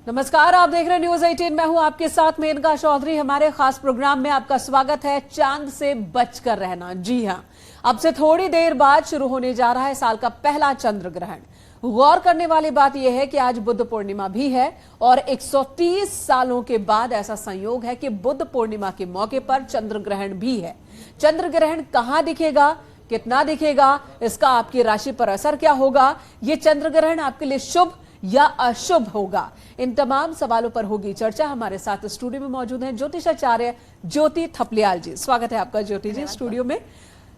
नमस्कार, आप देख रहे हैं न्यूज 18। मैं हूं आपके साथ मेनका चौधरी। हमारे खास प्रोग्राम में आपका स्वागत है। चांद से बचकर रहना। जी हां, अब से थोड़ी देर बाद शुरू होने जा रहा है साल का पहला चंद्र ग्रहण। गौर करने वाली बात यह है कि आज बुद्ध पूर्णिमा भी है और 130 सालों के बाद ऐसा संयोग है कि बुद्ध पूर्णिमा के मौके पर चंद्र ग्रहण भी है। चंद्र ग्रहण कहां दिखेगा, कितना दिखेगा, इसका आपकी राशि पर असर क्या होगा, यह चंद्र ग्रहण आपके लिए शुभ या अशुभ होगा, इन तमाम सवालों पर होगी चर्चा। हमारे साथ स्टूडियो में मौजूद हैं ज्योतिषाचार्य ज्योति थपलियाल जी। स्वागत है आपका ज्योति जी स्टूडियो में।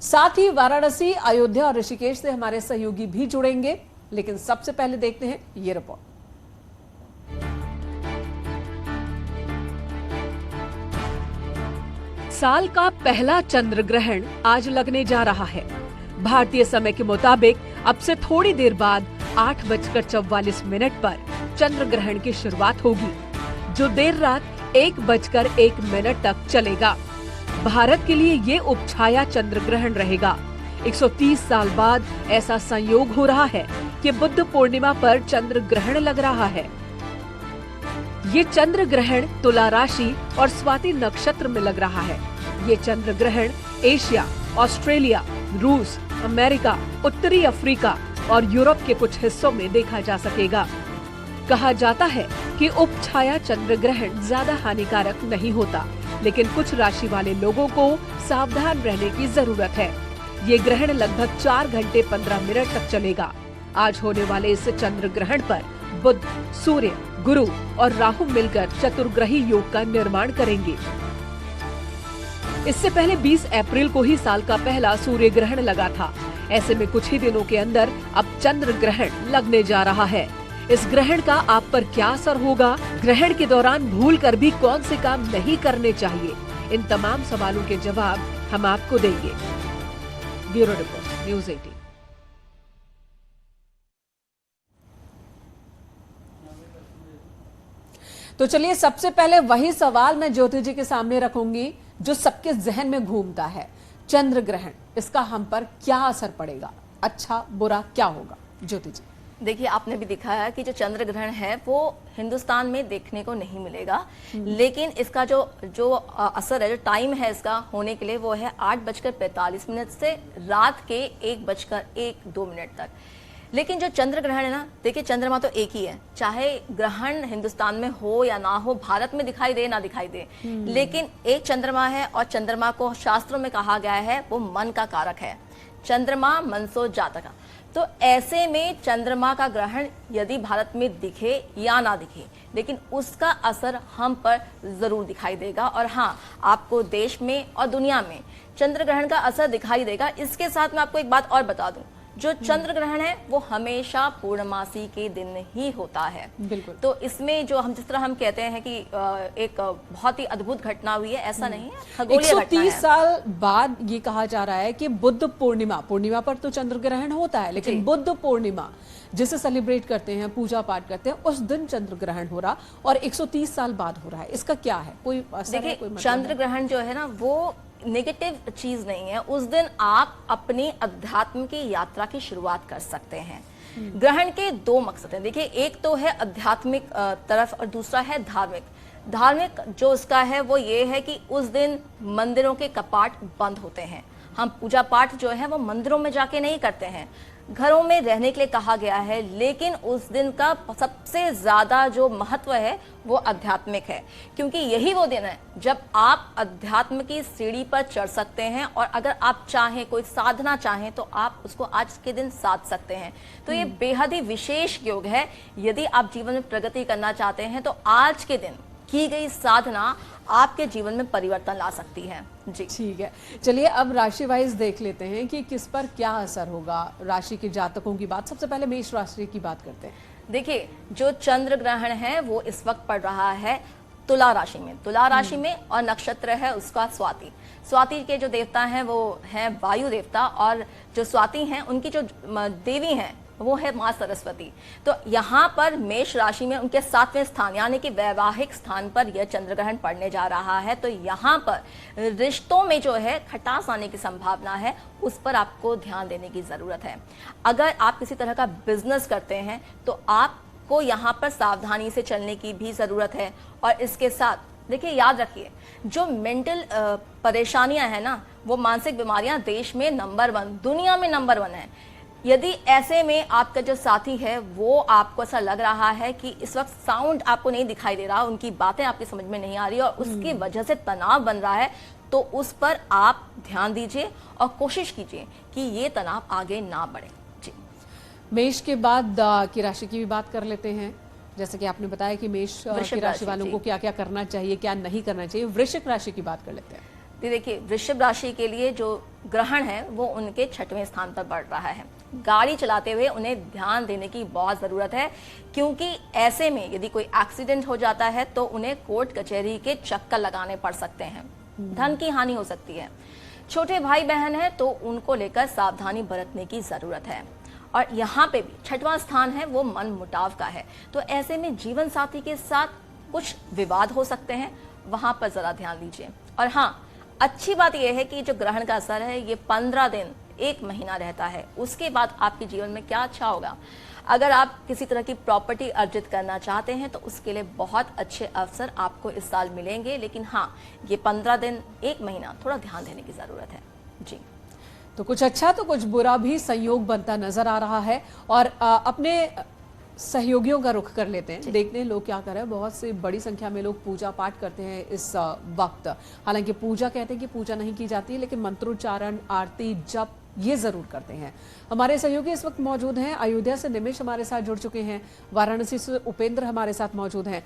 साथ ही वाराणसी, अयोध्या और ऋषिकेश से हमारे सहयोगी भी जुड़ेंगे, लेकिन सबसे पहले देखते हैं ये रिपोर्ट। साल का पहला चंद्र ग्रहण आज लगने जा रहा है। भारतीय समय के मुताबिक अब से थोड़ी देर बाद 8:44 पर चंद्र ग्रहण की शुरुआत होगी, जो देर रात 1:01 तक चलेगा। भारत के लिए ये उपछाया चंद्र ग्रहण रहेगा। 130 साल बाद ऐसा संयोग हो रहा है कि बुद्ध पूर्णिमा पर चंद्र ग्रहण लग रहा है। ये चंद्र ग्रहण तुला राशि और स्वाति नक्षत्र में लग रहा है। ये चंद्र ग्रहण एशिया, ऑस्ट्रेलिया, रूस, अमेरिका, उत्तरी अफ्रीका और यूरोप के कुछ हिस्सों में देखा जा सकेगा। कहा जाता है कि उपछाया चंद्र ग्रहण ज्यादा हानिकारक नहीं होता, लेकिन कुछ राशि वाले लोगों को सावधान रहने की जरूरत है। ये ग्रहण लगभग 4 घंटे 15 मिनट तक चलेगा। आज होने वाले इस चंद्र ग्रहण पर बुध, सूर्य, गुरु और राहु मिलकर चतुर्ग्रही योग का निर्माण करेंगे। इससे पहले 20 अप्रैल को ही साल का पहला सूर्य ग्रहण लगा था। ऐसे में कुछ ही दिनों के अंदर अब चंद्र ग्रहण लगने जा रहा है। इस ग्रहण का आप पर क्या असर होगा, ग्रहण के दौरान भूल कर भी कौन से काम नहीं करने चाहिए, इन तमाम सवालों के जवाब हम आपको देंगे। Bureau report, news 18। तो चलिए, सबसे पहले वही सवाल मैं ज्योति जी के सामने रखूंगी जो सबके जहन में घूमता है। चंद्र ग्रहण, इसका हम पर क्या असर पड़ेगा, अच्छा बुरा क्या होगा? ज्योति जी देखिए, आपने भी दिखाया कि जो चंद्र ग्रहण है वो हिंदुस्तान में देखने को नहीं मिलेगा, लेकिन इसका जो असर है, जो टाइम है इसका होने के लिए, वो है 8:45 से रात के 1:01-2 तक। लेकिन जो चंद्र ग्रहण है ना, देखिए चंद्रमा तो एक ही है, चाहे ग्रहण हिंदुस्तान में हो या ना हो, भारत में दिखाई दे ना दिखाई दे, लेकिन एक चंद्रमा है और चंद्रमा को शास्त्रों में कहा गया है वो मन का कारक है। चंद्रमा मनसो जातका। तो ऐसे में चंद्रमा का ग्रहण यदि भारत में दिखे या ना दिखे, लेकिन उसका असर हम पर जरूर दिखाई देगा। और हाँ, आपको देश में और दुनिया में चंद्र ग्रहण का असर दिखाई देगा। इसके साथ मैं आपको एक बात और बता दूं, जो चंद्र ग्रहण है वो हमेशा पूर्णमासी के दिन ही होता है। बिल्कुल। तो इसमें जो जिस तरह हम कहते हैं कि एक बहुत ही अद्भुत घटना हुई है, ऐसा नहीं है, खगोलीय घटना है। 130 साल बाद ये कहा जा रहा है कि बुद्ध पूर्णिमा पर तो चंद्र ग्रहण होता है, लेकिन बुद्ध पूर्णिमा जिसे सेलिब्रेट करते हैं, पूजा पाठ करते हैं, उस दिन चंद्र ग्रहण हो रहा और 130 साल बाद हो रहा है। इसका क्या है, कोई असर है, कोई मतलब चंद्र ग्रहण जो है ना वो नेगेटिव चीज नहीं है। उस दिन आप अपनी अध्यात्म की यात्रा की शुरुआत कर सकते हैं। ग्रहण के 2 मकसद हैं। देखिए, एक तो है आध्यात्मिक तरफ और दूसरा है धार्मिक। धार्मिक जो उसका है वो ये है कि उस दिन मंदिरों के कपाट बंद होते हैं। हम पूजा पाठ जो है वो मंदिरों में जाके नहीं करते हैं, घरों में रहने के लिए कहा गया है। लेकिन उस दिन का सबसे ज्यादा जो महत्व है वो आध्यात्मिक है, क्योंकि यही वो दिन है जब आप अध्यात्म की सीढ़ी पर चढ़ सकते हैं और अगर आप चाहें, कोई साधना चाहें, तो आप उसको आज के दिन साध सकते हैं। तो ये बेहद ही विशेष योग है। यदि आप जीवन में प्रगति करना चाहते हैं तो आज के दिन की गई साधना आपके जीवन में परिवर्तन ला सकती है। जी ठीक है, चलिए अब राशि वाइज देख लेते हैं कि किस पर क्या असर होगा। राशि के जातकों की बात, सबसे पहले मेष राशि की बात करते हैं। देखिए, जो चंद्र ग्रहण है वो इस वक्त पड़ रहा है तुला राशि में। तुला राशि में और नक्षत्र है उसका स्वाति। स्वाति के जो देवता हैं वो हैं वायु देवता, और जो स्वाति हैं उनकी जो देवी हैं वो है माँ सरस्वती। तो यहाँ पर मेष राशि में उनके 7वें स्थान यानी कि वैवाहिक स्थान पर यह चंद्र ग्रहण पड़ने जा रहा है। तो यहाँ पर रिश्तों में जो है खटास आने की संभावना है, उस पर आपको ध्यान देने की जरूरत है। अगर आप किसी तरह का बिजनेस करते हैं तो आप को यहाँ पर सावधानी से चलने की भी जरूरत है। और इसके साथ देखिए, याद रखिए, जो मेंटल परेशानियां हैं ना, वो मानसिक बीमारियां देश में नंबर 1, दुनिया में नंबर 1 है। यदि ऐसे में आपका जो साथी है वो आपको ऐसा लग रहा है कि इस वक्त साउंड आपको नहीं दिखाई दे रहा, उनकी बातें आपकी समझ में नहीं आ रही और उसकी वजह से तनाव बन रहा है, तो उस पर आप ध्यान दीजिए और कोशिश कीजिए कि ये तनाव आगे ना बढ़े। जी, मेष के बाद की राशि की भी बात कर लेते हैं। जैसे कि आपने बताया कि मेष की राशि वालों को क्या क्या करना चाहिए, क्या नहीं करना चाहिए। वृश्चिक राशि की बात कर लेते हैं। देखिए, वृषभ राशि के लिए जो ग्रहण है वो उनके 6वें स्थान पर बढ़ रहा है। गाड़ी चलाते हुए उन्हें ध्यान देने की बहुत जरूरत है, क्योंकि ऐसे में यदि कोई एक्सीडेंट हो जाता है तो उन्हें कोर्ट कचहरी के चक्कर लगाने पड़ सकते हैं, धन की हानि हो सकती है। छोटे भाई बहन है तो उनको लेकर सावधानी बरतने की जरूरत है। और यहाँ पे भी 6वां स्थान है वो मन मुटाव का है, तो ऐसे में जीवन साथी के साथ कुछ विवाद हो सकते हैं, वहां पर जरा ध्यान दीजिए। और हाँ, अच्छी बात यह है कि जो ग्रहण का असर है ये 15 दिन, 1 महीना रहता है। उसके बाद आपके जीवन में क्या अच्छा होगा। अगर आप किसी तरह की प्रॉपर्टी अर्जित करना चाहते हैं तो उसके लिए बहुत अच्छे अवसर आपको इस साल मिलेंगे, लेकिन हाँ, ये 15 दिन, 1 महीना थोड़ा ध्यान देने की जरूरत है। जी, तो कुछ अच्छा तो कुछ बुरा भी संयोग बनता नजर आ रहा है। और अपने सहयोगियों का रुख कर लेते हैं, देखते हैं लोग क्या कर रहे हैं। बहुत से बड़ी संख्या में लोग पूजा पाठ करते हैं इस वक्त। हालांकि पूजा कहते हैं कि पूजा नहीं की जाती, लेकिन मंत्रोच्चारण, आरती, जप ये जरूर करते हैं। हमारे सहयोगी इस वक्त मौजूद हैं। अयोध्या से निमेश हमारे साथ जुड़ चुके हैं, वाराणसी से उपेंद्र हमारे साथ मौजूद हैं।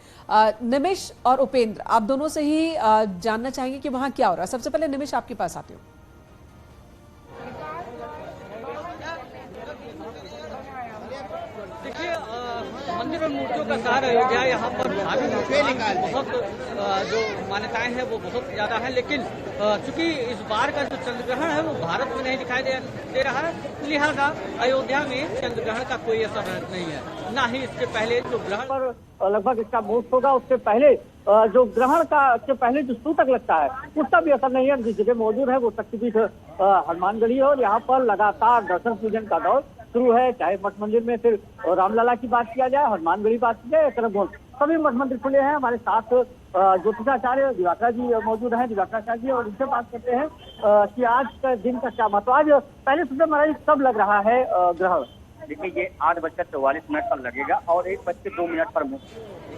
निमेश और उपेंद्र, आप दोनों से ही जानना चाहेंगे कि वहां क्या हो रहा है। सबसे पहले निमेश, आपके पास आती हूँ। देखिए, मंदिर और मूर्तियों का शहर अयोध्या, यहाँ पर बहुत जो मान्यताएं हैं वो बहुत ज्यादा है, लेकिन चूंकि इस बार का जो चंद्र ग्रहण है वो भारत में नहीं दिखाई दे रहा है, लिहाजा अयोध्या में चंद्र ग्रहण का कोई असर नहीं है। ना ही इसके पहले जो ग्रहण पर लगभग इसका मुहूर्त होगा, उससे पहले जो ग्रहण का से पहले जो सूतक लगता है उसका भी असर नहीं है। जिस जगह मौजूद है वो शक्तिपीठ हनुमानगढ़ी है और यहाँ पर लगातार दर्शन पूजन का दौर शुरू है। चाहे मठ मंदिर में फिर रामलला की बात किया जाए, हनुमानगढ़ी बात की जाए, तरफ सभी मठ मंदिर खुले हैं। हमारे साथ ज्योतिषाचार्य दिवाकर जी मौजूद हैं, दिवाकराचार्य जी, और उनसे बात करते हैं कि आज का दिन का क्या महत्व। आज पहले सुबह महाराज कब लग रहा है ग्रहण? देखिए, ये 8:44 पर लगेगा और 1:02 पर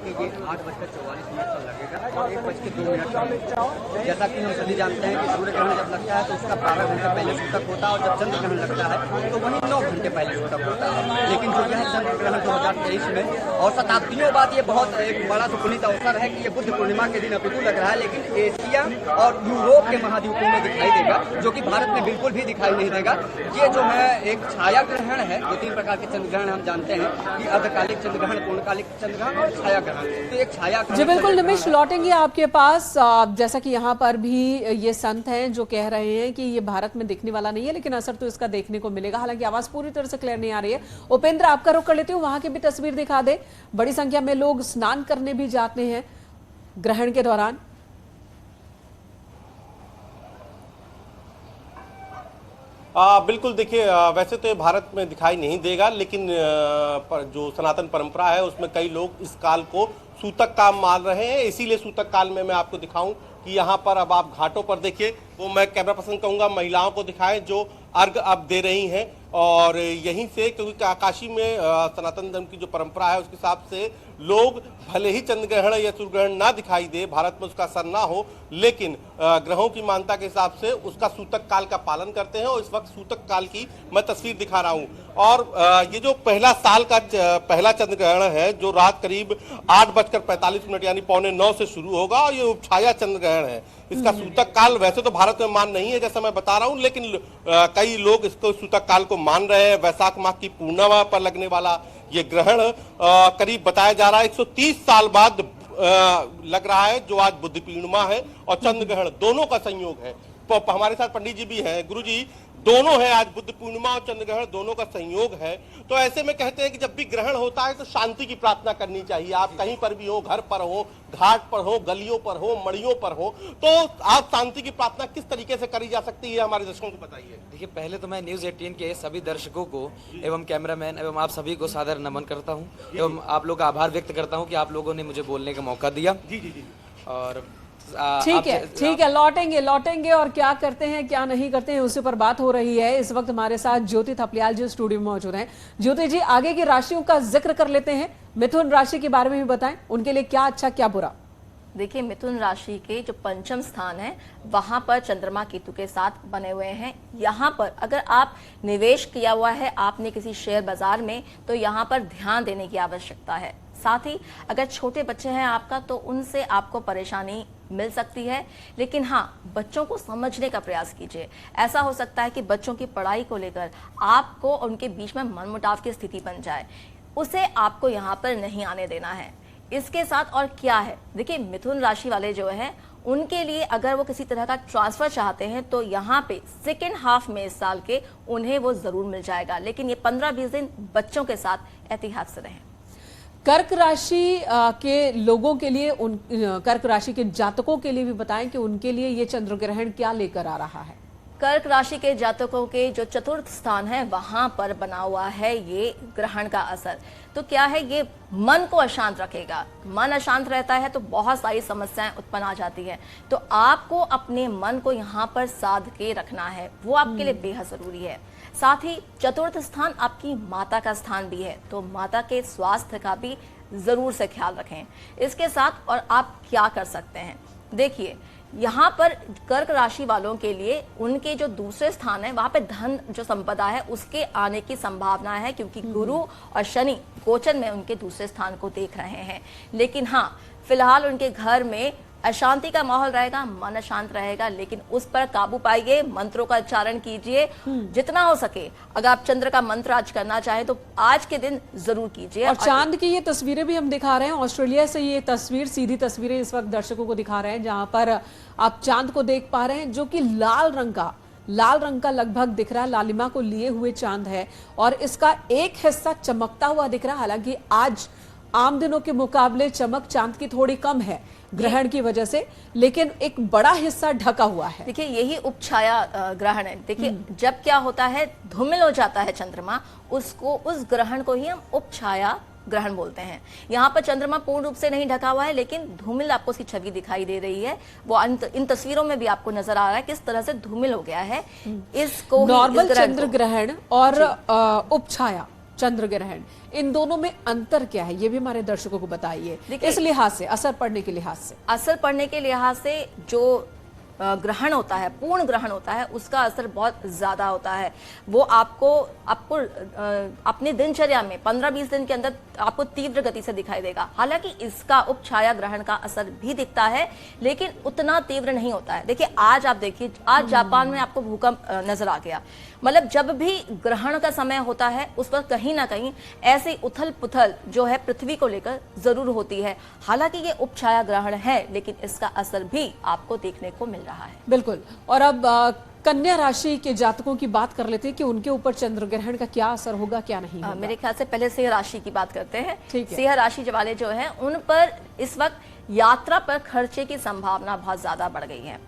देखिए, ये 8:44 पर लगेगा और 1:02 पर। जैसा कि हम सभी जानते हैं कि सूर्य ग्रहण जब लगता है तो उसका 12 घंटे पहले सूतक होता है, और जब चंद्र ग्रहण लगता है तो वही 9 घंटे पहले सूतक होता है। लेकिन जो यह चंद्र ग्रहण 2023 में और शताब्दियों बाद ये बहुत एक बड़ा सुपुनीत अवसर है कि ये बुद्ध पूर्णिमा के दिन अपितु लग रहा है, लेकिन एशिया और यूरोप के महाद्वीपों में दिखाई देगा, जो कि भारत में बिल्कुल भी दिखाई नहीं देगा। ये जो है एक छाया ग्रहण है। जो 3 प्रकार के चंद्र ग्रहण हम जानते हैं कि अर्धकालिक चंद्र ग्रहण, पूर्णकालिक चंद्र ग्रहण और छाया ग्रहण। तो एक छाया जी बिल्कुल निमेश, लौटेंगे आपके पास। जैसा कि यहाँ पर भी ये संत हैं जो कह रहे हैं कि ये भारत में दिखने वाला नहीं है, लेकिन असर तो इसका देखने को मिलेगा। हालांकि आवाज पूरी तरह से क्लियर नहीं आ रही है। उपेंद्र, आपका रुख कर लेती हूँ, वहां की भी तस्वीर दिखा दे। बड़ी संख्या में लोग स्नान करने भी जाते हैं ग्रहण के दौरान। बिल्कुल, देखिए, वैसे तो ये भारत में दिखाई नहीं देगा, लेकिन जो सनातन परंपरा है उसमें कई लोग इस काल को सूतक काल मान रहे हैं। इसीलिए सूतक काल में मैं आपको दिखाऊं कि यहाँ पर अब आप घाटों पर देखिए, वो मैं कैमरा पर्सन कहूँगा महिलाओं को दिखाएं जो अर्घ अब दे रही हैं। और यहीं से, क्योंकि आकाशी में सनातन धर्म की जो परंपरा है उसके हिसाब से लोग भले ही चंद्र ग्रहण या सूर्य ग्रहण ना दिखाई दे, भारत में उसका असर ना हो, लेकिन ग्रहों की मान्यता के हिसाब से उसका सूतक काल का पालन करते हैं। और इस वक्त सूतक काल की मैं तस्वीर दिखा रहा हूं। और ये जो पहला साल का पहला चंद्र ग्रहण है जो रात करीब 8:45 यानी 8:45 से शुरू होगा, और ये उपछाया चंद्र ग्रहण है। इसका सूतक काल वैसे तो भारत में मान नहीं है जैसा मैं बता रहा हूं, लेकिन कई लोग इसको सूतक काल को मान रहे हैं। वैशाख माह की पूर्णिमा पर लगने वाला ये ग्रहण करीब बताया जा रहा है 130 साल बाद लग रहा है, जो आज बुद्ध पूर्णिमा है और चंद्र ग्रहण दोनों का संयोग है। तो हमारे साथ पंडित जी भी हैं। गुरु जी, दोनों है, आज बुद्ध पूर्णिमा और चंद्र ग्रहण दोनों का संयोग है। तो ऐसे में कहते हैं कि जब भी ग्रहण होता है तो शांति की प्रार्थना करनी चाहिए। आप कहीं पर भी हो, घर पर हो, घाट पर हो, गलियों पर हो, मड़ियों पर हो, तो आप शांति की प्रार्थना किस तरीके से करी जा सकती है, हमारे दर्शकों को बताइए। देखिए, पहले तो मैं न्यूज़ 18 के सभी दर्शकों को एवं कैमरामैन एवं आप सभी को सादर नमन करता हूं एवं आप लोग का आभार व्यक्त करता हूं कि आप लोगों ने मुझे बोलने का मौका दिया। जी। और ठीक है, लौटेंगे और क्या करते हैं क्या नहीं करते हैं उसी पर बात हो रही है। इस वक्त हमारे साथ ज्योति थपलियाल जी स्टूडियो में मौजूद हैं। ज्योति जी, आगे की राशियों का जिक्र कर लेते हैं। मिथुन राशि के बारे में भी बताएं, उनके लिए क्या अच्छा क्या बुरा। देखिए, मिथुन राशि के जो पंचम स्थान है वहां पर चंद्रमा केतु के साथ बने हुए हैं। यहाँ पर अगर आप निवेश किया हुआ है आपने किसी शेयर बाजार में, तो यहाँ पर ध्यान देने की आवश्यकता है। साथ ही अगर छोटे बच्चे हैं आपका तो उनसे आपको परेशानी मिल सकती है, लेकिन हाँ, बच्चों को समझने का प्रयास कीजिए। ऐसा हो सकता है कि बच्चों की पढ़ाई को लेकर आपको उनके बीच में मनमुटाव की स्थिति बन जाए, उसे आपको यहाँ पर नहीं आने देना है। इसके साथ और क्या है, देखिए मिथुन राशि वाले जो है उनके लिए अगर वो किसी तरह का ट्रांसफर चाहते हैं तो यहाँ पे सेकेंड हाफ में इस साल के उन्हें वो जरूर मिल जाएगा, लेकिन ये 15-20 दिन बच्चों के साथ एहतियात से रहें। कर्क राशि के लोगों के लिए, कर्क राशि के जातकों के लिए भी बताएं कि उनके लिए ये चंद्र ग्रहण क्या लेकर आ रहा है। कर्क राशि के जातकों के जो चतुर्थ स्थान है वहां पर बना हुआ है ये ग्रहण का असर। तो क्या है, ये मन को अशांत रखेगा। मन अशांत रहता है तो बहुत सारी समस्याएं उत्पन्न आ जाती है। तो आपको अपने मन को यहाँ पर साध के रखना है, वो आपके लिए बेहद जरूरी है। साथ ही चतुर्थ स्थान आपकी माता का स्थान भी है, तो माता के स्वास्थ्य का भी जरूर से ख्याल रखें। इसके साथ और आप क्या कर सकते हैं, देखिए यहाँ पर कर्क राशि वालों के लिए उनके जो दूसरे स्थान है वहां पे धन जो संपदा है उसके आने की संभावना है, क्योंकि गुरु और शनि गोचर में उनके दूसरे स्थान को देख रहे हैं। लेकिन हाँ, फिलहाल उनके घर में अशांति का माहौल रहेगा, मन अशांत रहेगा, लेकिन उस पर काबू पाइए, मंत्रों का उच्चारण कीजिए जितना हो सके। अगर आप चंद्र का मंत्र आज करना चाहें तो आज के दिन जरूर कीजिए। और चांद की ये तस्वीरें भी हम दिखा रहे हैं ऑस्ट्रेलिया से। ये तस्वीर, सीधी तस्वीरें इस वक्त दर्शकों को दिखा रहे हैं, जहां पर आप चांद को देख पा रहे हैं, जो कि लाल रंग का लगभग दिख रहा है, लालिमा को लिए हुए चांद है और इसका एक हिस्सा चमकता हुआ दिख रहा है। हालांकि आज आम दिनों के मुकाबले चमक चांद की थोड़ी कम है ग्रहण की वजह से, लेकिन एक बड़ा हिस्सा ढका हुआ है। देखिए, यही उपछाया ग्रहण है। देखिए, जब क्या होता है, धूमिल हो जाता है चंद्रमा, उस ग्रहण को ही हम उपछाया ग्रहण बोलते हैं। यहाँ पर चंद्रमा पूर्ण रूप से नहीं ढका हुआ है, लेकिन धूमिल आपको उसकी छवि दिखाई दे रही है। वो इन तस्वीरों में भी आपको नजर आ रहा है किस तरह से धूमिल हो गया है। इसको नॉर्मल चंद्र ग्रहण और उपछाया चंद्र ग्रहण, इन दोनों में अंतर क्या है, ये भी हमारे दर्शकों को बताइए। इस लिहाज से, असर पड़ने के लिहाज से जो ग्रहण होता है, पूर्ण ग्रहण होता है, उसका असर बहुत ज्यादा होता है। वो आपको अपनी दिनचर्या में 15-20 दिन के अंदर आपको तीव्र गति से दिखाई देगा। हालांकि इसका उपछाया ग्रहण का असर भी दिखता है, लेकिन उतना तीव्र नहीं होता है। देखिए, आज आप देखिए, आज जापान में आपको भूकंप नजर आ गया। मतलब जब भी ग्रहण का समय होता है उस पर कहीं ना कहीं ऐसी उथल पुथल जो है पृथ्वी को लेकर जरूर होती है। हालांकि ये उपछाया ग्रहण है, लेकिन इसका असर भी आपको देखने को मिल रहा है। बिल्कुल। और अब कन्या राशि के जातकों की बात कर लेते हैं कि उनके ऊपर चंद्र ग्रहण का क्या असर होगा, क्या नहीं होगा। मेरे ख्याल से पहले सिंह राशि की बात करते हैं। ठीक है। सिंह राशि वाले जो हैं उन पर इस वक्त यात्रा पर खर्चे की संभावना बहुत ज्यादा बढ़ गई है।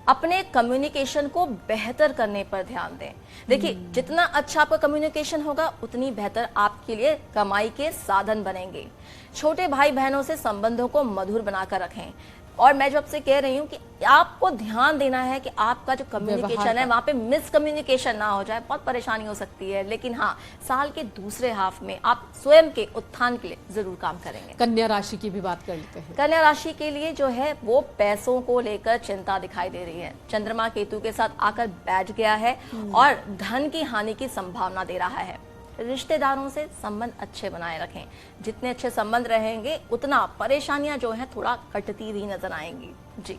अपने कम्युनिकेशन को बेहतर करने पर ध्यान दें। देखिए, जितना अच्छा आपका कम्युनिकेशन होगा उतनी बेहतर आपके लिए कमाई के साधन बनेंगे। छोटे भाई बहनों से संबंधों को मधुर बनाकर रखें। और मैं जो आपसे कह रही हूँ कि आपको ध्यान देना है कि आपका जो कम्युनिकेशन है वहां पे मिसकम्युनिकेशन ना हो जाए, बहुत परेशानी हो सकती है। लेकिन हाँ, साल के दूसरे हाफ में आप स्वयं के उत्थान के लिए जरूर काम करेंगे। कन्या राशि की भी बात कर लेते हैं। कन्या राशि के लिए जो है वो पैसों को लेकर चिंता दिखाई दे रही है। चंद्रमा केतु के साथ आकर बैठ गया है और धन की हानि की संभावना दे रहा है। रिश्तेदारों से संबंध अच्छे बनाए रखें। जितने अच्छे संबंध रहेंगे उतना परेशानियां जो हैं थोड़ा कटती हुई नजर आएंगी। जी,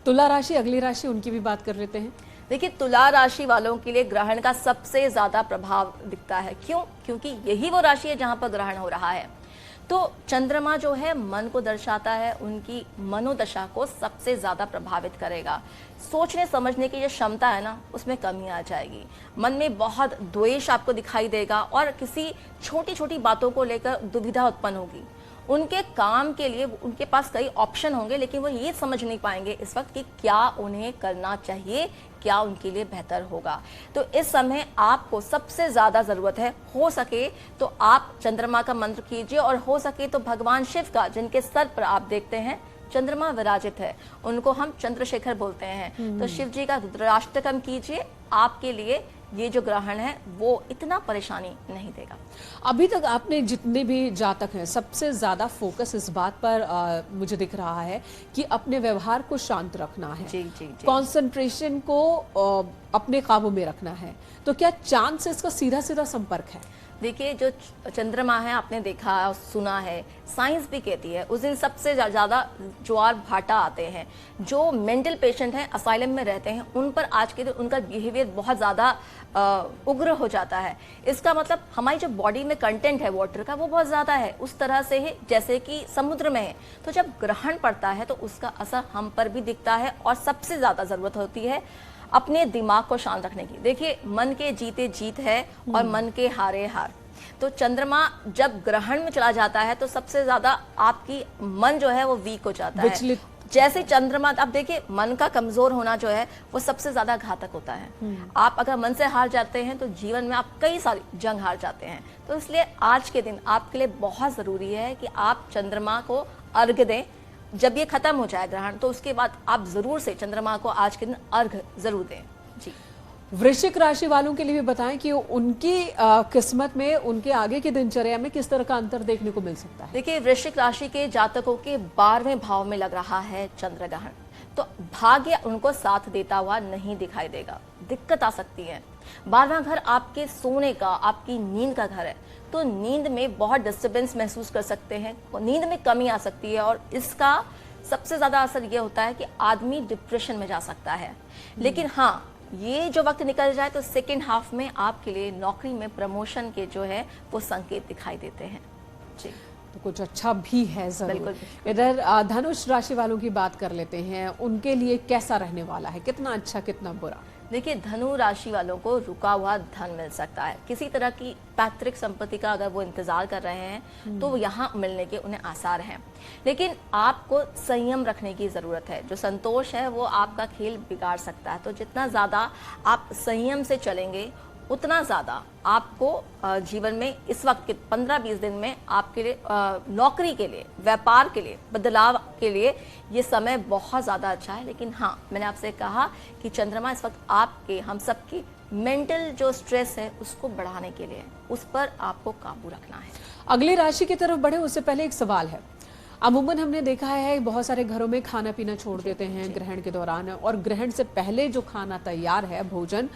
तुला राशि अगली राशि, उनकी भी बात कर लेते हैं। देखिए, तुला राशि वालों के लिए ग्रहण का सबसे ज्यादा प्रभाव दिखता है। क्यों? क्योंकि यही वो राशि है जहां पर ग्रहण हो रहा है। तो चंद्रमा जो है मन को दर्शाता है, उनकी मनोदशा को सबसे ज्यादा प्रभावित करेगा। सोचने समझने की जो क्षमता है ना, उसमें कमी आ जाएगी। मन में बहुत द्वेष आपको दिखाई देगा और किसी छोटी छोटी बातों को लेकर दुविधा उत्पन्न होगी। उनके काम के लिए उनके पास कई ऑप्शन होंगे, लेकिन वो ये समझ नहीं पाएंगे इस वक्त कि क्या उन्हें करना चाहिए, क्या उनके लिए बेहतर होगा। तो इस समय आपको सबसे ज्यादा जरूरत है, हो सके तो आप चंद्रमा का मंत्र कीजिए, और हो सके तो भगवान शिव का, जिनके सर पर आप देखते हैं चंद्रमा विराजित है, उनको हम चंद्रशेखर बोलते हैं, तो शिव जी का रुद्राष्टकम कीजिए। आपके लिए ये जो ग्रहण है वो इतना परेशानी नहीं देगा। अभी तक आपने जितने भी जातक हैं, सबसे ज्यादा फोकस इस बात पर मुझे दिख रहा है कि अपने व्यवहार को शांत रखना है, जी जी जी। कंसंट्रेशन को अपने काबू में रखना है। तो क्या चांद से इसका सीधा सीधा संपर्क है? देखिए, जो चंद्रमा है, आपने देखा और सुना है, साइंस भी कहती है उस दिन सबसे ज़्यादा ज्वार भाटा आते हैं। जो मेंटल पेशेंट हैं, असाइलम में रहते हैं, उन पर आज के दिन उनका बिहेवियर बहुत ज़्यादा उग्र हो जाता है। इसका मतलब हमारी जो बॉडी में कंटेंट है वाटर का, वो बहुत ज़्यादा है, उस तरह से है जैसे कि समुद्र में है। तो जब ग्रहण पड़ता है तो उसका असर हम पर भी दिखता है, और सबसे ज़्यादा ज़रूरत होती है अपने दिमाग को शांत रखने की। देखिए, मन के जीते जीत है और मन के हारे हार। तो चंद्रमा जब ग्रहण में चला जाता है तो सबसे ज्यादा आपकी मन जो है वो वीक हो जाता है। जैसे चंद्रमा, आप देखिए, मन का कमजोर होना जो है वो सबसे ज्यादा घातक होता है। आप अगर मन से हार जाते हैं तो जीवन में आप कई सारी जंग हार जाते हैं। तो इसलिए आज के दिन आपके लिए बहुत जरूरी है कि आप चंद्रमा को अर्घ्य दें। जब ये खत्म हो जाए ग्रहण, तो उसके बाद आप जरूर से चंद्रमा को आज के दिन अर्घ्य जरूर दें। जी। वृश्चिक राशि वालों के लिए भी बताएं कि उनकी किस्मत में, उनके आगे की दिनचर्या में किस तरह का अंतर देखने को मिल सकता है। देखिए, वृश्चिक राशि के जातकों के 12वें भाव में लग रहा है चंद्र ग्रहण, तो भाग्य उनको साथ देता हुआ नहीं दिखाई देगा, दिक्कत आ सकती है। 12वां घर आपके सोने का, आपकी नींद का घर है, तो नींद में बहुत डिस्टर्बेंस महसूस कर सकते हैं, नींद में कमी आ सकती है, और इसका सबसे ज्यादा असर ये होता है कि आदमी डिप्रेशन में जा सकता है। लेकिन हाँ, ये जो वक्त निकल जाए तो सेकेंड हाफ में आपके लिए नौकरी में प्रमोशन के जो है वो संकेत दिखाई देते हैं। जी, तो कुछ अच्छा भी है जरूर। बिल्कुल। इधर धनुष राशि वालों की बात कर लेते हैं, उनके लिए कैसा रहने वाला है, कितना अच्छा कितना बुरा? देखिए, धनु राशि वालों को रुका हुआ धन मिल सकता है। किसी तरह की पैतृक संपत्ति का अगर वो इंतजार कर रहे हैं तो यहाँ मिलने के उन्हें आसार हैं, लेकिन आपको संयम रखने की ज़रूरत है। जो संतोष है वो आपका खेल बिगाड़ सकता है, तो जितना ज़्यादा आप संयम से चलेंगे उतना ज़्यादा आपको जीवन में इस वक्त के 15-20 दिन में आपके लिए, नौकरी के लिए, व्यापार के लिए, बदलाव के लिए ये समय बहुत ज़्यादा अच्छा है। लेकिन हाँ, मैंने आपसे कहा कि चंद्रमा इस वक्त आपके, हम सबकी मेंटल जो स्ट्रेस है उसको बढ़ाने के लिए, उस पर आपको काबू रखना है। अगली राशि की तरफ बढ़े उससे पहले एक सवाल है। अमूमन हमने देखा है बहुत सारे घरों में खाना पीना छोड़ देते हैं ग्रहण के दौरान, और ग्रहण से पहले जो खाना तैयार है, भोजन,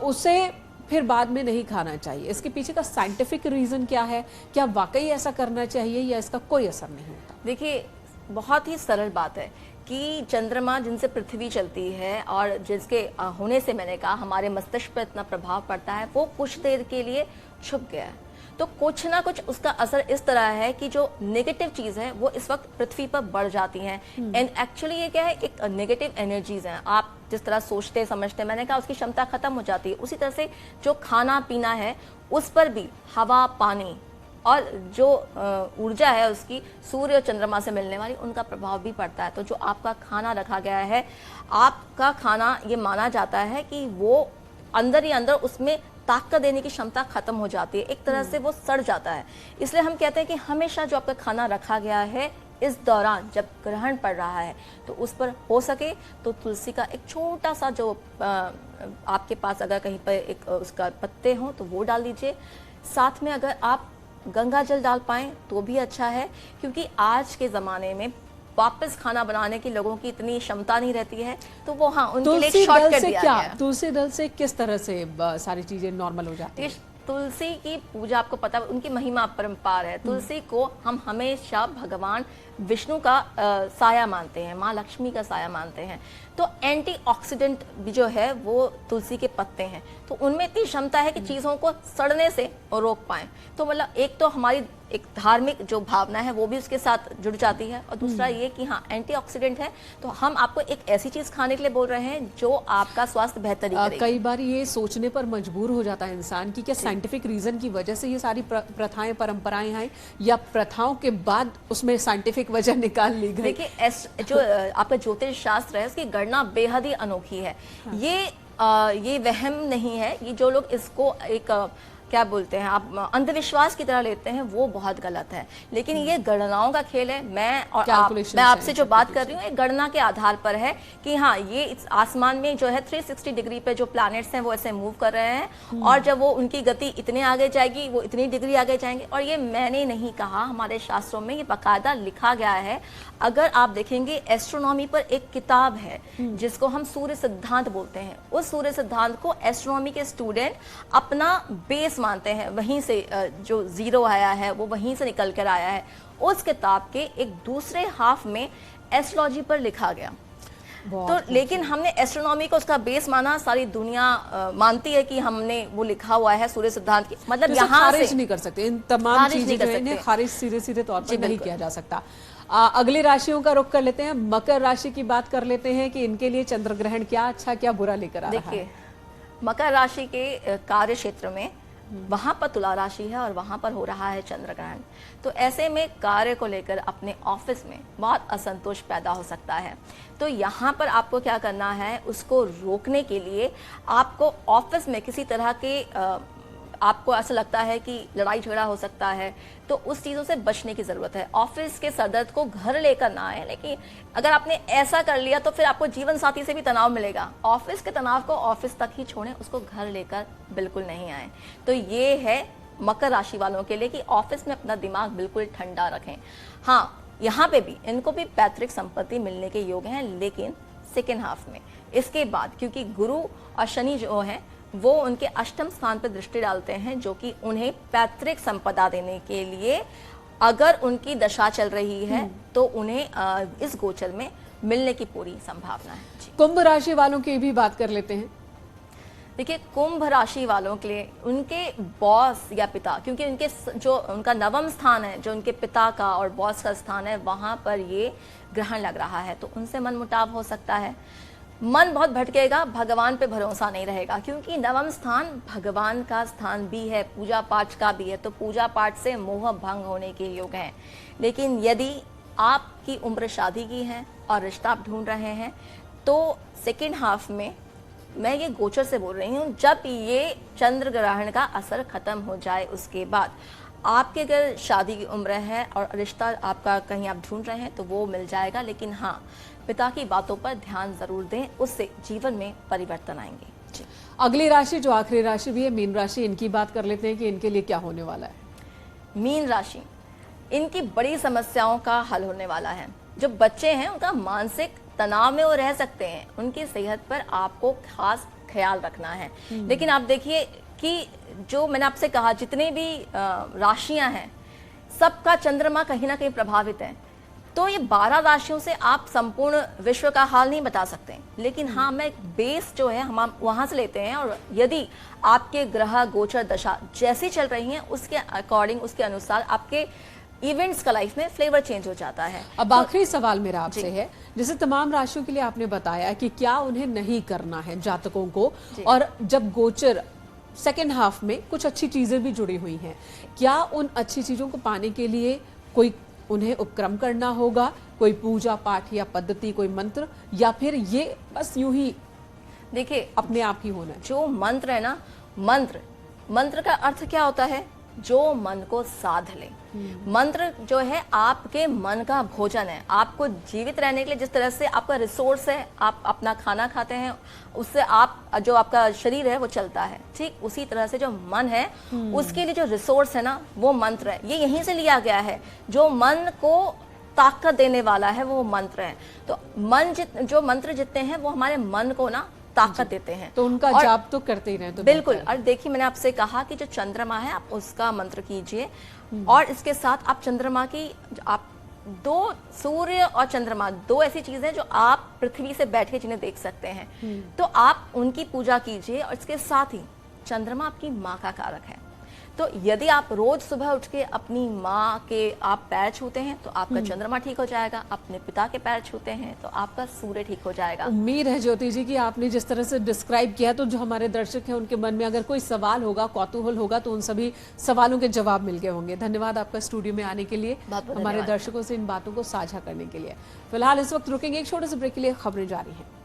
उसे फिर बाद में नहीं खाना चाहिए। इसके पीछे का साइंटिफिक रीजन क्या है? क्या वाकई ऐसा करना चाहिए या इसका कोई असर नहीं होता? देखिए, बहुत ही सरल बात है कि चंद्रमा जिनसे पृथ्वी चलती है और जिसके होने से, मैंने कहा, हमारे मस्तिष्क पर इतना प्रभाव पड़ता है, वो कुछ देर के लिए छुप गया है। तो कुछ ना कुछ उसका असर इस तरह है कि जो नेगेटिव चीज है वो इस वक्त पृथ्वी पर बढ़ जाती हैं। एंड एक्चुअली ये क्या है, एक नेगेटिव एनर्जीज हैं। आप जिस तरह सोचते समझते, मैंने कहा, उसकी क्षमता खत्म हो जाती है। उसी तरह से जो खाना पीना है उस पर भी हवा, पानी और जो ऊर्जा है उसकी सूर्य और चंद्रमा से मिलने वाली, उनका प्रभाव भी पड़ता है। तो जो आपका खाना रखा गया है, आपका खाना ये माना जाता है कि वो अंदर ही अंदर उसमें ताकत देने की क्षमता खत्म हो जाती है, एक तरह से वो सड़ जाता है। इसलिए हम कहते हैं कि हमेशा जो आपका खाना रखा गया है इस दौरान जब ग्रहण पड़ रहा है तो उस पर हो सके तो तुलसी का एक छोटा सा जो आपके पास अगर कहीं पर एक उसका पत्ते हों तो वो डाल दीजिए। साथ में अगर आप गंगा जल डाल पाएं तो भी अच्छा है, क्योंकि आज के ज़माने में वापस खाना बनाने की लोगों की इतनी क्षमता नहीं रहती है, तो वो हाँ उनके लिए एक शॉर्टकट दिया गया है। तुलसी दल से किस तरह से सारी चीजें नॉर्मल हो जाती है? तुलसी की पूजा आपको पता है, उनकी महिमा परंपार है। तुलसी को हम हमेशा भगवान विष्णु का साया मानते हैं, माँ लक्ष्मी का साया मानते हैं। तो एंटीऑक्सीडेंट भी जो है वो तुलसी के पत्ते हैं, तो उनमें इतनी क्षमता है कि चीज़ों को सड़ने से रोक पाएं। तो मतलब एक तो हमारी एक धार्मिक जो भावना है वो भी उसके साथ जुड़ जाती है, और दूसरा ये कि हाँ एंटीऑक्सीडेंट है, तो हम आपको एक ऐसी चीज खाने के लिए बोल रहे हैं जो आपका स्वास्थ्य बेहतर करेगी। कई बार ये सोचने पर मजबूर हो जाता है इंसान कि क्या साइंटिफिक रीजन की वजह से ये सारी प्रथाएं परंपराएं हैं, या प्रथाओं के बाद उसमें साइंटिफिक वजह निकाल ली गई? देखिए जो आपका ज्योतिष शास्त्र है उसकी गणना बेहद ही अनोखी है। ये वहम नहीं है, ये जो लोग इसको एक क्या बोलते हैं आप अंधविश्वास की तरह लेते हैं वो बहुत गलत है। लेकिन ये गणनाओं का खेल है। मैं आपसे जो बात कर रही हूँ एक गणना के आधार पर है कि हाँ ये इस आसमान में जो है 360 डिग्री पे जो प्लैनेट्स हैं वो ऐसे मूव कर रहे हैं, और जब वो उनकी गति इतने आगे जाएगी वो इतनी डिग्री आगे जाएंगे। और ये मैंने नहीं कहा, हमारे शास्त्रों में ये बाकायदा लिखा गया है। अगर आप देखेंगे एस्ट्रोनॉमी पर एक किताब है जिसको हम सूर्य सिद्धांत बोलते हैं, उस सूर्य सिद्धांत को एस्ट्रोनॉमी के स्टूडेंट अपना बेस मानते हैं, वहीं से जो जीरो आया है वो वहीं से निकल कर आया है। उस किताब के एक दूसरे हाफ में एस्ट्रोलॉजी पर लिखा गया। तो लेकिन हमने एस्ट्रोनॉमी को उसका बेस माना, सारी दुनिया मानती है कि हमने वो लिखा हुआ है सूर्य सिद्धांत की, मतलब तो यहाँ खारिज नहीं कर सकते इन तमाम चीजें जो है खारिज सीधे तौर पर नहीं किया जा सकता। अगली राशियों का रुख कर लेते हैं, मकर राशि की बात कर लेते हैं कि इनके लिए चंद्र ग्रहण क्या अच्छा क्या बुरा लेकर आ रहा है। देखिए मकर राशि के कार्य क्षेत्र में वहां पर तुला राशि है और वहां पर हो रहा है चंद्र ग्रहण, तो ऐसे में कार्य को लेकर अपने ऑफिस में बहुत असंतोष पैदा हो सकता है। तो यहाँ पर आपको क्या करना है, उसको रोकने के लिए आपको ऑफिस में किसी तरह के आपको ऐसा लगता है कि लड़ाई झगड़ा हो सकता है, तो उस चीज़ों से बचने की ज़रूरत है। ऑफिस के सरदर्द को घर लेकर ना आए, लेकिन अगर आपने ऐसा कर लिया तो फिर आपको जीवन साथी से भी तनाव मिलेगा। ऑफिस के तनाव को ऑफिस तक ही छोड़ें, उसको घर लेकर बिल्कुल नहीं आए। तो ये है मकर राशि वालों के लिए कि ऑफिस में अपना दिमाग बिल्कुल ठंडा रखें। हाँ, यहाँ पे भी इनको भी पैतृक संपत्ति मिलने के योग हैं, लेकिन सेकेंड हाफ में इसके बाद, क्योंकि गुरु और शनि जो है वो उनके अष्टम स्थान पर दृष्टि डालते हैं, जो कि उन्हें पैतृक संपदा देने के लिए अगर उनकी दशा चल रही है तो उन्हें इस गोचर में मिलने की पूरी संभावना है। कुंभ राशि वालों की भी बात कर लेते हैं। देखिए कुंभ राशि वालों के लिए उनके बॉस या पिता, क्योंकि उनके जो उनका नवम स्थान है, जो उनके पिता का और बॉस का स्थान है, वहां पर ये ग्रहण लग रहा है, तो उनसे मनमुटाव हो सकता है। मन बहुत भटकेगा, भगवान पे भरोसा नहीं रहेगा, क्योंकि नवम स्थान भगवान का स्थान भी है, पूजा पाठ का भी है, तो पूजा पाठ से मोह भंग होने के योग हैं। लेकिन यदि आपकी उम्र शादी की है और रिश्ता आप ढूंढ रहे हैं, तो सेकेंड हाफ में, मैं ये गोचर से बोल रही हूँ, जब ये चंद्र ग्रहण का असर खत्म हो जाए उसके बाद आपके अगर शादी की उम्र है और रिश्ता आपका कहीं आप ढूंढ रहे हैं तो वो मिल जाएगा। लेकिन हाँ, पिता की बातों पर ध्यान जरूर दें, उससे जीवन में परिवर्तन आएंगे। जी। अगली राशि जो आखिरी राशि भी है, मीन राशि, इनकी बात कर लेते हैं कि इनके लिए क्या होने वाला है। मीन राशि, इनकी बड़ी समस्याओं का हल होने वाला है। जो बच्चे हैं उनका मानसिक तनाव में वो रह सकते हैं, उनकी सेहत पर आपको खास ख्याल रखना है। लेकिन आप देखिए कि जो मैंने आपसे कहा, जितने भी राशियां हैं सबका चंद्रमा कहीं ना कहीं प्रभावित है, तो ये 12 राशियों से आप संपूर्ण विश्व का हाल नहीं बता सकते। लेकिन हाँ, मैं बेस जो है हम वहां से लेते हैं, और यदि आपके ग्रह गोचर दशा जैसी चल रही हैं उसके अकॉर्डिंग, उसके अनुसार आपके इवेंट्स का लाइफ में फ्लेवर चेंज हो जाता है। अब आखिरी सवाल मेरा आपसे है, जैसे तमाम राशियों के लिए आपने बताया कि क्या उन्हें नहीं करना है जातकों को, और जब गोचर सेकेंड हाफ में कुछ अच्छी चीजें भी जुड़ी हुई हैं, क्या उन अच्छी चीजों को पाने के लिए कोई उन्हें उपक्रम करना होगा, कोई पूजा पाठ या पद्धति, कोई मंत्र, या फिर ये बस यूं ही देखिए अपने आप ही होना है? जो मंत्र है ना, मंत्र का अर्थ क्या होता है? जो मन को साध ले। मंत्र जो है आपके मन का भोजन है। आपको जीवित रहने के लिए जिस तरह से आपका रिसोर्स है, आप अपना खाना खाते हैं, उससे आप जो आपका शरीर है वो चलता है, ठीक उसी तरह से जो मन है उसके लिए जो रिसोर्स है ना, वो मंत्र है। ये यहीं से लिया गया है, जो मन को ताकत देने वाला है वो मंत्र है। तो जो मंत्र जितने हैं वो हमारे मन को ना ताकत देते हैं, तो उनका जाप तो करते ही रहें तो बिल्कुल। और देखिए, मैंने आपसे कहा कि जो चंद्रमा है आप उसका मंत्र कीजिए, और इसके साथ आप चंद्रमा की, आप दो, सूर्य और चंद्रमा दो ऐसी चीजें जो आप पृथ्वी से बैठ के जिन्हें देख सकते हैं, तो आप उनकी पूजा कीजिए। और इसके साथ ही चंद्रमा आपकी माँ का कारक है, तो यदि आप रोज सुबह उठ के अपनी माँ के आप पैर छूते हैं तो आपका चंद्रमा ठीक हो जाएगा, अपने पिता के पैर छूते हैं तो आपका सूर्य ठीक हो जाएगा। उम्मीद है ज्योति जी कि आपने जिस तरह से डिस्क्राइब किया तो जो हमारे दर्शक हैं उनके मन में अगर कोई सवाल होगा, कौतूहल होगा, तो उन सभी सवालों के जवाब मिल गए होंगे। धन्यवाद आपका स्टूडियो में आने के लिए, बहुत-बहुत हमारे धन्यवाद। दर्शकों से इन बातों को साझा करने के लिए। फिलहाल इस वक्त रुकेंगे एक छोटे से ब्रेक के लिए, खबरें जारी हैं।